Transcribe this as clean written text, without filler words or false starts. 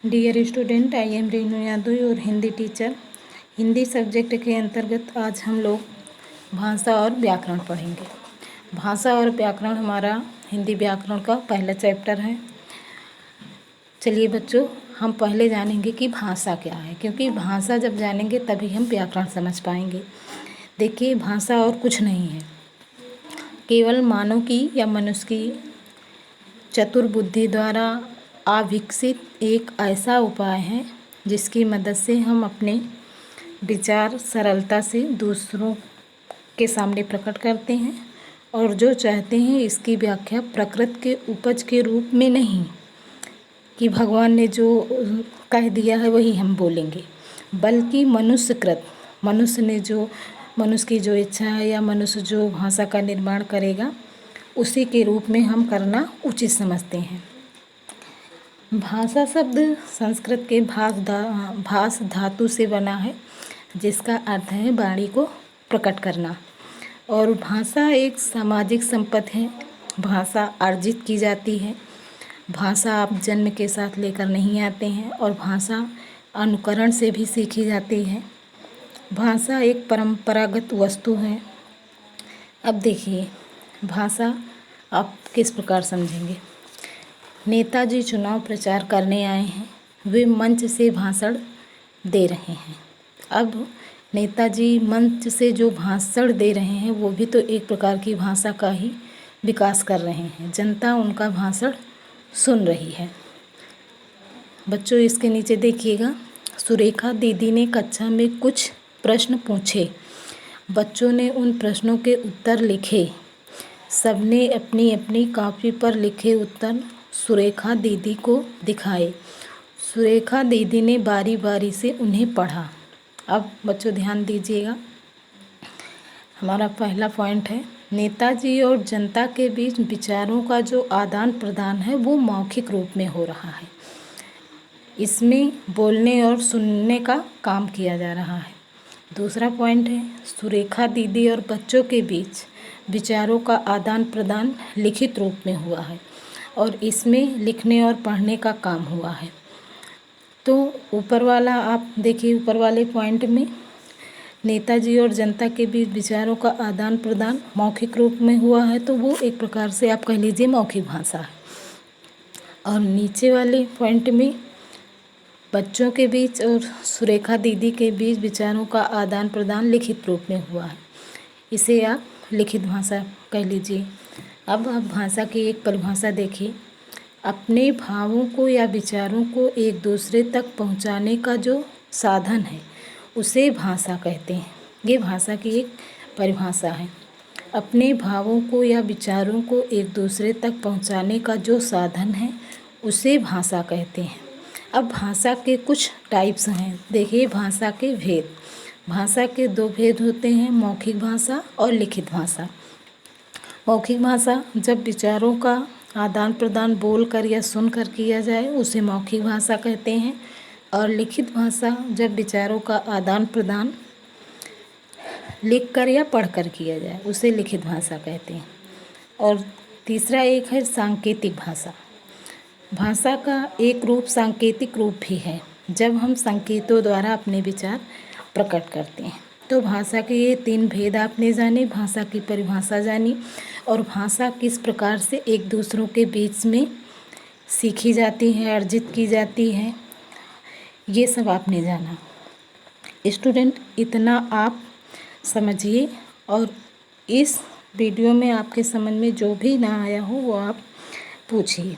Dear student, I am Renu Yadav और Hindi teacher. Hindi subject के अंतर्गत आज हम लोग भाषा और व्याकरण पढ़ेंगे। भाषा और व्याकरण हमारा हिंदी व्याकरण का पहला चैप्टर है। चलिए बच्चों, हम पहले जानेंगे कि भाषा क्या है, क्योंकि भाषा जब जानेंगे तभी हम व्याकरण समझ पाएंगे। देखिए, भाषा और कुछ नहीं है, केवल मानव की या मनुष्य की चतुर बुद्धि द्वारा अविकसित एक ऐसा उपाय है जिसकी मदद से हम अपने विचार सरलता से दूसरों के सामने प्रकट करते हैं और जो चाहते हैं इसकी व्याख्या प्रकृति के उपज के रूप में नहीं कि भगवान ने जो कह दिया है वही हम बोलेंगे, बल्कि मनुष्य की जो इच्छा है या मनुष्य जो भाषा का निर्माण करेगा उसी के रूप में हम करना उचित समझते हैं। भाषा शब्द संस्कृत के भास धातु से बना है, जिसका अर्थ है वाणी को प्रकट करना। और भाषा एक सामाजिक संपत्ति है। भाषा अर्जित की जाती है। भाषा आप जन्म के साथ लेकर नहीं आते हैं और भाषा अनुकरण से भी सीखी जाती है। भाषा एक परंपरागत वस्तु है। अब देखिए, भाषा आप किस प्रकार समझेंगे। नेताजी चुनाव प्रचार करने आए हैं, वे मंच से भाषण दे रहे हैं। अब नेताजी मंच से जो भाषण दे रहे हैं वो भी तो एक प्रकार की भाषा का ही विकास कर रहे हैं। जनता उनका भाषण सुन रही है। बच्चों, इसके नीचे देखिएगा, सुरेखा दीदी ने कक्षा में कुछ प्रश्न पूछे। बच्चों ने उन प्रश्नों के उत्तर लिखे। सबने अपनी अपनी कॉपी पर लिखे उत्तर सुरेखा दीदी को दिखाए। सुरेखा दीदी ने बारी बारी से उन्हें पढ़ा। अब बच्चों ध्यान दीजिएगा, हमारा पहला पॉइंट है, नेताजी और जनता के बीच विचारों का जो आदान प्रदान है वो मौखिक रूप में हो रहा है। इसमें बोलने और सुनने का काम किया जा रहा है। दूसरा पॉइंट है, सुरेखा दीदी और बच्चों के बीच विचारों का आदान प्रदान लिखित रूप में हुआ है और इसमें लिखने और पढ़ने का काम हुआ है। तो ऊपर वाला आप देखिए, ऊपर वाले पॉइंट में नेताजी और जनता के बीच विचारों का आदान प्रदान मौखिक रूप में हुआ है, तो वो एक प्रकार से आप कह लीजिए मौखिक भाषा है। और नीचे वाले पॉइंट में बच्चों के बीच और सुरेखा दीदी के बीच विचारों का आदान प्रदान लिखित रूप में हुआ है, इसे आप लिखित भाषा कह लीजिए। अब आप भाषा की एक परिभाषा देखिए, अपने भावों को या विचारों को एक दूसरे तक पहुंचाने का जो साधन है उसे भाषा कहते हैं। ये भाषा की एक परिभाषा है। अपने भावों को या विचारों को एक दूसरे तक पहुंचाने का जो साधन है उसे भाषा कहते हैं। अब भाषा के कुछ टाइप्स हैं। देखिए, भाषा के भेद। भाषा के दो भेद होते हैं, मौखिक भाषा और लिखित भाषा। मौखिक भाषा जब विचारों का आदान प्रदान बोलकर या सुनकर किया जाए उसे मौखिक भाषा कहते हैं, और लिखित भाषा जब विचारों का आदान प्रदान लिखकर या पढ़कर किया जाए उसे लिखित भाषा कहते हैं। और तीसरा एक है सांकेतिक भाषा। भाषा का एक रूप सांकेतिक रूप भी है, जब हम संकेतों द्वारा अपने विचार प्रकट करते हैं। तो भाषा के ये तीन भेद आपने जाने, भाषा की परिभाषा जानी और भाषा किस प्रकार से एक दूसरों के बीच में सीखी जाती है, अर्जित की जाती है, ये सब आपने जाना। स्टूडेंट, इतना आप समझिए और इस वीडियो में आपके समझ में जो भी ना आया हो वो आप पूछिए।